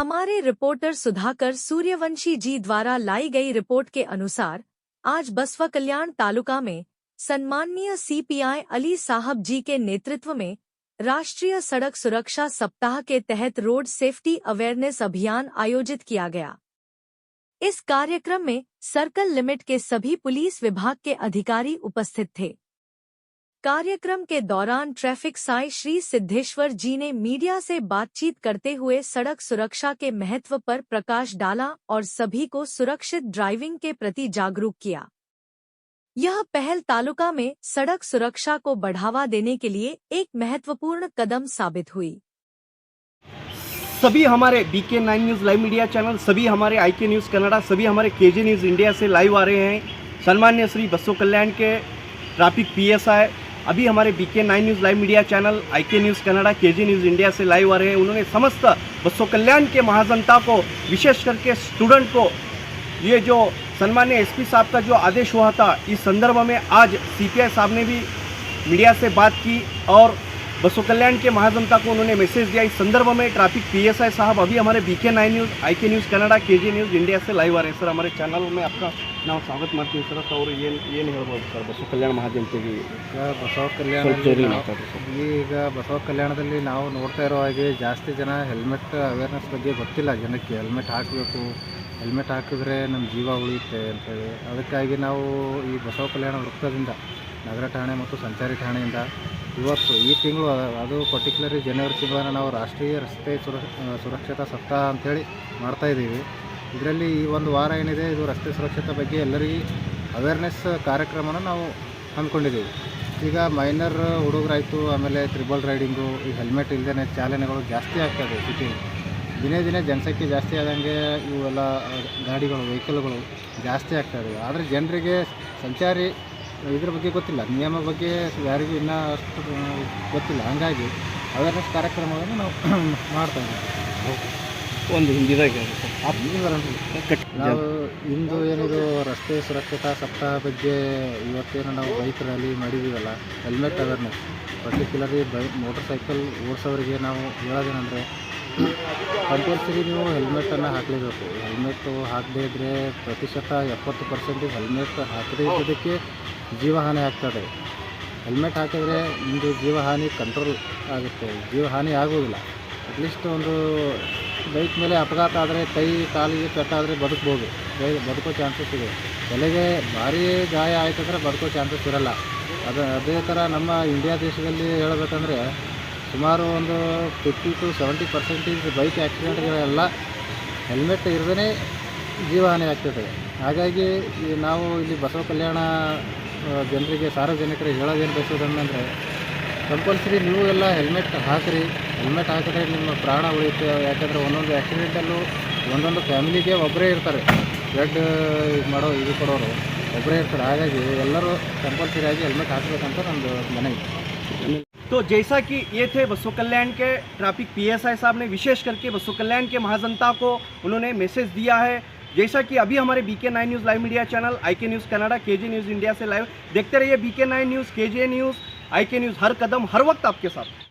हमारे रिपोर्टर सुधाकर सूर्यवंशी जी द्वारा लाई गई रिपोर्ट के अनुसार आज बसवा कल्याण तालुका में सम्माननीय सीपीआई अली साहब जी के नेतृत्व में राष्ट्रीय सड़क सुरक्षा सप्ताह के तहत रोड सेफ्टी अवेयरनेस अभियान आयोजित किया गया। इस कार्यक्रम में सर्कल लिमिट के सभी पुलिस विभाग के अधिकारी उपस्थित थे। कार्यक्रम के दौरान ट्रैफिक साई श्री सिद्धेश्वर जी ने मीडिया से बातचीत करते हुए सड़क सुरक्षा के महत्व पर प्रकाश डाला और सभी को सुरक्षित ड्राइविंग के प्रति जागरूक किया। यह पहल तालुका में सड़क सुरक्षा को बढ़ावा देने के लिए एक महत्वपूर्ण कदम साबित हुई। सभी हमारे BK9 news live media channel, सभी हमारे IK न्यूज़ कन्नड़ा, सभी हमारे KJ न्यूज़ इंडिया से लाइव आ रहे हैं। सम्मान्य श्री बसवा कल्याण के ट्रैफिक PSI अभी हमारे BK9 news live media channel, IK news Kannada, KJ news India से लाइव आ रहे हैं। उन्होंने समस्त बसवा कल्याण के महाजनता को, विशेष करके स्टूडेंट को, ये जो सम्मान्य SP साहब का जो आदेश हुआ था, इस संदर्भ में आज CPI साहब ने भी मीडिया से बात की और बसवा कल्याण के महाजनता को उन्होंने मैसेज दिया। इस संदर्भ में ट्रैफिक PSI साहब अभी हमारे BK9 news, IK news Kannada, KJ news India से लाइव आ रहे हैं। सर, हमारे ಚಾನಲ್ में आपका ನಾವು ಸ್ವಾಗತ ಮಾಡ್ತೀವಿ ಸರ್। ಅವರು ಏನು ಹೇಳ್ಬೋದು ಸರ್ ಬಸವ ಕಲ್ಯಾಣ ಮಹಾಜನತೆಗೆ? ಬಸವ ಕಲ್ಯಾಣ ಈಗ ಬಸವ ಕಲ್ಯಾಣದಲ್ಲಿ ನಾವು ನೋಡ್ತಾ ಇರೋ ಹಾಗೆ ಜಾಸ್ತಿ ಜನ ಹೆಲ್ಮೆಟ್ ಅವೇರ್ನೆಸ್ ಬಗ್ಗೆ ಗೊತ್ತಿಲ್ಲ ಜನಕ್ಕೆ. ಹೆಲ್ಮೆಟ್ ಹಾಕಬೇಕು, ಹೆಲ್ಮೆಟ್ ಹಾಕಿದ್ರೆ ನಮ್ಮ ಜೀವ ಉಳಿಯುತ್ತೆ ಅಂತೇಳಿ ಅದಕ್ಕಾಗಿ ನಾವು ಈ ಬಸವ ಕಲ್ಯಾಣ ವೃತ್ತದಿಂದ ನಗರ ಠಾಣೆ ಮತ್ತು ಸಂಚಾರಿ ಠಾಣೆಯಿಂದ ಇವತ್ತು ಈ ತಿಂಗಳು, ಅದು ಪರ್ಟಿಕ್ಯುಲರಿ ಜನವರಿ ತಿಂಗಳನ್ನು ನಾವು ರಾಷ್ಟ್ರೀಯ ರಸ್ತೆ ಸುರಕ್ಷತಾ ಸಪ್ತಾಹ ಅಂಥೇಳಿ ಮಾಡ್ತಾಯಿದ್ದೀವಿ. ಇದರಲ್ಲಿ ಈ ಒಂದು ವಾರ ಏನಿದೆ, ಇದು ರಸ್ತೆ ಸುರಕ್ಷತೆ ಬಗ್ಗೆ ಎಲ್ಲರಿಗೂ ಅವೇರ್ನೆಸ್ ಕಾರ್ಯಕ್ರಮನ ನಾವು ಹಮ್ಮಿಕೊಂಡಿದ್ದೀವಿ. ಈಗ ಮೈನರ್ ಹುಡುಗರಾಯಿತು, ಆಮೇಲೆ ತ್ರಿಬಲ್ ರೈಡಿಂಗು, ಈ ಹೆಲ್ಮೆಟ್ ಇಲ್ಲದೇ ಚಾಲನೆಗಳು ಜಾಸ್ತಿ ಆಗ್ತಾಯಿದೆ ಸಿಟಿಲಿ. ದಿನೇ ದಿನೇ ಜನಸಂಖ್ಯೆ ಜಾಸ್ತಿ ಆದಂಗೆ ಇವೆಲ್ಲ ಗಾಡಿಗಳು, ವೆಹಿಕಲ್ಗಳು ಜಾಸ್ತಿ ಆಗ್ತಾಯಿದೆ. ಆದರೆ ಜನರಿಗೆ ಸಂಚಾರಿ ಇದ್ರ ಬಗ್ಗೆ ಗೊತ್ತಿಲ್ಲ, ನಿಯಮ ಬಗ್ಗೆ ಯಾರಿಗೂ ಇನ್ನೂ ಅಷ್ಟು ಗೊತ್ತಿಲ್ಲ. ಹಾಗಾಗಿ ಅವೇರ್ನೆಸ್ ಕಾರ್ಯಕ್ರಮವನ್ನು ನಾವು ಮಾಡ್ತಾಯಿದ್ದೀವಿ. ಒಂದು ಹಿಂದಿದಾಗ ನಾವು ಇಂದು ಏನಿದು ರಸ್ತೆ ಸುರಕ್ಷತಾ ಸಪ್ತಾಹ ಬಗ್ಗೆ ಇವತ್ತೇನು ನಾವು ಬೈಕ್ ರ್ಯಾಲಿ ಮಾಡಿದ್ದೀವಲ್ಲ, helmet awareness, particularly motorcycle ಓಡಿಸೋರಿಗೆ ನಾವು ಹೇಳೋದೇನೆಂದರೆ, ಕಂಪಲ್ಸರಿ ನೀವು ಹೆಲ್ಮೆಟನ್ನು ಹಾಕಲೇಬೇಕು. ಹೆಲ್ಮೆಟ್ಟು ಹಾಕದೇ ಇದ್ದರೆ ಪ್ರತಿಶತ 70% ಹೆಲ್ಮೆಟ್ ಹಾಕದೇ ಇದ್ದದಕ್ಕೆ ಜೀವಹಾನಿ ಆಗ್ತದೆ. ಹೆಲ್ಮೆಟ್ ಹಾಕಿದರೆ ನಿಮ್ಮದು ಜೀವಹಾನಿ ಕಂಟ್ರೋಲ್ ಆಗುತ್ತೆ, ಜೀವಹಾನಿ ಆಗೋದಿಲ್ಲ. ಅಟ್ಲೀಸ್ಟ್ ಒಂದು ಬೈಕ್ ಮೇಲೆ ಅಪಘಾತ ಆದರೆ ಕೈ ಕಾಲಿಗೆ ಪೆಟ್ಟಾದರೆ ಬದುಕ್ಬೋದು, ಬದುಕೋ ಚಾನ್ಸಸ್ ಇದೆ. ತಲೆಗೆ ಭಾರಿ ಗಾಯ ಆಯ್ತಂದ್ರೆ ಬದುಕೋ ಚಾನ್ಸಸ್ ಇರಲ್ಲ. ಅದೇ ಥರ ನಮ್ಮ ಇಂಡಿಯಾ ದೇಶದಲ್ಲಿ ಹೇಳಬೇಕಂದ್ರೆ ಸುಮಾರು ಒಂದು 50 to 70% ಬೈಕ್ ಆ್ಯಕ್ಸಿಡೆಂಟ್ಗಳೆಲ್ಲ ಹೆಲ್ಮೆಟ್ ಇರದೇ ಜೀವಹಾನಿ ಆಗ್ತದೆ. ಹಾಗಾಗಿ ನಾವು ಇಲ್ಲಿ ಬಸವ ಕಲ್ಯಾಣ ಜನರಿಗೆ, ಸಾರ್ವಜನಿಕರಿಗೆ ಹೇಳೋದೇನು ಬಯಸೋದಂದರೆ, ಕಂಪಲ್ಸರಿ ನೀವು ಎಲ್ಲ ಹೆಲ್ಮೆಟ್ ಹಾಕಿರಿ. ಹೆಲ್ಮೆಟ್ ಹಾಕಿದ್ರೆ ನಿಮ್ಮ ಪ್ರಾಣ ಉಳಿಯುತ್ತೆ. ಯಾಕಂದರೆ ಒಂದೊಂದು ಆ್ಯಕ್ಸಿಡೆಂಟಲ್ಲೂ ಒಂದೊಂದು ಫ್ಯಾಮಿಲಿಗೆ ಒಬ್ಬರೇ ಇರ್ತಾರೆ, ಬ್ಲಡ್ ಇದು ಕೊಡೋರು ಒಬ್ಬರೇ ಇರ್ತಾರೆ. ಹಾಗಾಗಿ ಎಲ್ಲರೂ ಕಂಪಲ್ಸರಿ ಆಗಿ ಹೆಲ್ಮೆಟ್ ಹಾಕಬೇಕಂತ ನಮ್ಮದು ಮನವಿ. तो जैसा कि ये थे बसवा कल्याण के ट्रैफिक PSI साहब ने विशेष करके बसवा कल्याण के महाजनता को उन्होंने मैसेज दिया है। जैसा कि अभी हमारे BK9 news live media channel, IK news Kannada, KJ news India से लाइव देखते रहिए। BK9 news, KJ news, IK news, हर कदम हर वक्त आपके साथ।